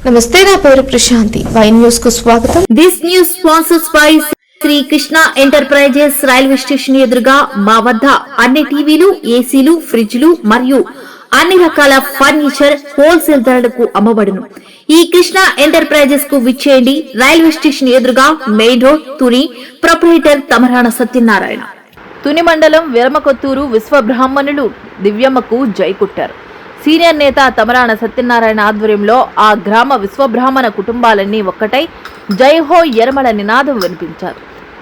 నమస్తే, నా పేరు ప్రశాంతి. వై న్యూస్ కు స్వాగతం. This news sponsors by Shri Krishna enterprises. Railway station ఎదురుగా మా వద్ద అన్ని టీవీలు, ఏసీలు, ఫ్రిడ్జ్లు మరియు అన్ని రకాల ఫర్నిచర్ హోల్సేల్ ధరలకు అమ్మబడును. ఈ కృష్ణ ఎంటర్ప్రైజెస్ కు విచ్చేయండి. రైల్వే స్టేషన్ ఎదురుగా main road, Tuni. Proprietor Tamarana Satyanarayana. Tuni మండలం వెరమకొత్తూరు విశ్వబ్రాహ్మణులు దివ్యమ్మకు జై కుట్టారు. సీనియర్ నేత తమరాణ సత్యనారాయణ ఆధ్వర్యంలో ఆ గ్రామ విశ్వబ్రాహ్మణ కుటుంబాలన్నీ ఒక్కటై జైహో యరమల నినాదం వినిపించారు.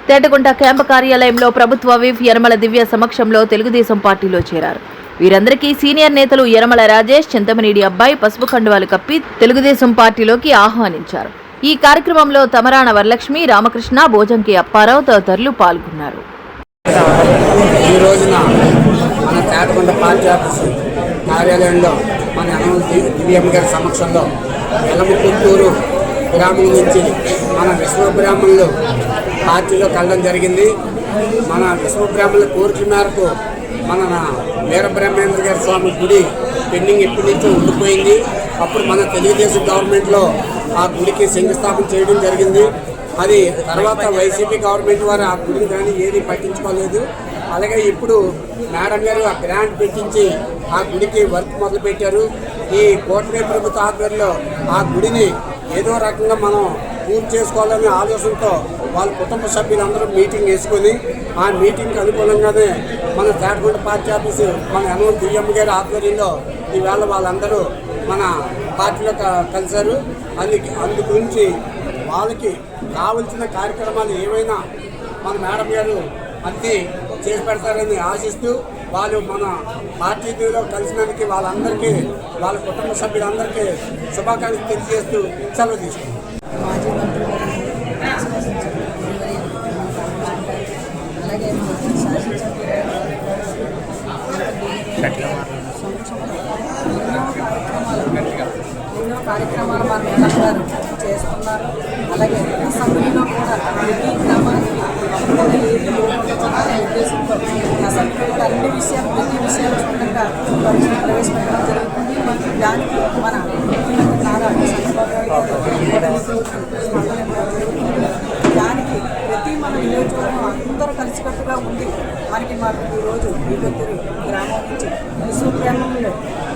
తేటగుంట క్యాంపు కార్యాలయంలో ప్రభుత్వ విప్ యరమల దివ్య సమక్షంలో తెలుగుదేశం పార్టీలో చేరారు. వీరందరికీ సీనియర్ నేతలు యరమల రాజేష్, చింతమనేడి అబ్బాయి పసుపు కండువాలు కప్పి తెలుగుదేశం పార్టీలోకి ఆహ్వానించారు. ఈ కార్యక్రమంలో తమరాణ వరలక్ష్మి, రామకృష్ణ, భోజంకి అప్పారావు తదితరులు పాల్గొన్నారు. ఈ రోజున మన తేటగుంట పార్టీ ఆఫీసు కార్యాలయంలో మన దివ్యమ్మ గారి సమక్షంలో వెలమకొత్తూరు గ్రామం నుంచి మన విశ్వబ్రాహ్మణులు పార్టీలో కలడం జరిగింది. మన విశ్వబ్రాహ్మణుల కోరిక మేరకు మన వీరబ్రహ్మేంద్ర గారి స్వామి గుడి పెండింగ్ ఎప్పటి నుంచో ఉండిపోయింది. అప్పుడు మన తెలుగుదేశం గవర్నమెంట్లో ఆ గుడికి శంకుస్థాపన చేయడం జరిగింది. అది తర్వాత వైసీపీ గవర్నమెంట్ వారు ఆ గుడిని కానీ ఏది పట్టించుకోలేదు. అలాగే ఇప్పుడు మేడం గారు ఆ గ్రాంట్ పెట్టించి ఆ గుడికి వర్క్ మొదలుపెట్టారు. ఈ కూటమి ప్రభుత్వ ఆధ్వర్యంలో ఆ గుడిని ఏదో రకంగా మనం పూర్తి చేసుకోవాలనే ఆలోచనతో వాళ్ళ కుటుంబ సభ్యులందరూ మీటింగ్ వేసుకొని ఆ మీటింగ్కి అనుకూలంగానే మన తేటగుంట పార్టీ ఆఫీసు మన యనమల దివ్యమ్మ గారి ఆధ్వర్యంలో ఈవేళ వాళ్ళందరూ మన పార్టీలో కలిశారు. అందు గురించి వాళ్ళకి కావలసిన కార్యక్రమాలు ఏవైనా మన మేడం గారు అన్నీ చేసి పెడతారని ఆశిస్తూ వాళ్ళు మన పార్టీలో కలిసినందుకు వాళ్ళందరికీ వాళ్ళ కుటుంబ సభ్యులందరికీ శుభాకాంక్షలు తెలియజేస్తూ సెలవు తీసుకుంటాం. ఎన్నో కార్యక్రమాలు మన మేడం గారు చేస్తున్నారు. అలాగే అసెంబ్లీలో కూడా ప్రతి గ్రామానికి ఉద్దేశంతో అసెంబ్లీలో కూడా అన్ని విషయాలు ప్రతి విషయాలు క్షుణ్ణంగా ప్రవేశపెట్టడం జరుగుతుంది. దానికి మన ముఖ్యమంత్రి నారా చంద్రబాబు దానికి ప్రతి మన నియోజకవర్గం అందరూ కలిసికట్టుగా ఉంది. మాకు ఈరోజు వీకొత్తూరు గ్రామం నుంచి విశ్వబ్రాహ్మణులు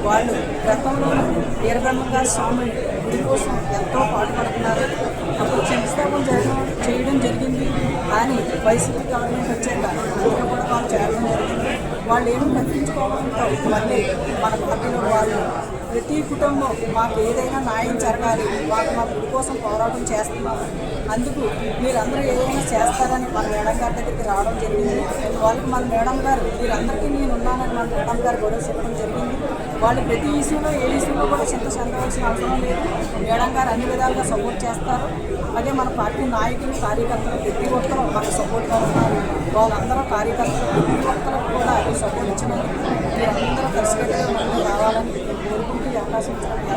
వాళ్ళు గతంలో వీరబ్రహ్మ స్వామి గుడి కోసం ఎంతో పాటుపడుతున్నారు. అప్పుడు శంకుస్థాపన చేయడం జరిగింది. కానీ వైసీపీ గవర్నమెంట్ వచ్చాక అందులో కూడా వాళ్ళు చేయడం జరిగింది. వాళ్ళు ఏమి పట్టించుకోవడంతో మళ్ళీ మన పార్టీలో వాళ్ళు ప్రతి కుటుంబం మాకు ఏదైనా న్యాయం జరగాలి, మా గుడి కోసం పోరాటం చేస్తున్నారు, అందుకు మీరందరూ ఏదైనా చేస్తారని మన మేడం గారి దగ్గరికి రావడం జరిగింది. వాళ్ళకి మన మేడం గారు మీరందరికీ నేను ఉన్నానని మన మేడం గారు కూడా చెప్పడం జరిగింది. వాళ్ళు ప్రతి ఇష్యూలో ఏ ఇష్యూలో కూడా చెందవలసిన అవసరం లేదు. మేడం గారు అన్ని విధాలుగా సపోర్ట్ చేస్తారు. అదే మన పార్టీ నాయకులు, కార్యకర్తలు ప్రతి ఒక్కరూ మనకు సపోర్ట్గా ఉన్నారు. వాళ్ళందరూ కార్యకర్తలు ప్రతి ఒక్కరికి కూడా సపోర్ట్ ఇచ్చినందుకు మీరందరూ కలిసికట్టుగా మనకు రావాలని కోరుకుంటూ అవకాశం ఇచ్చారు.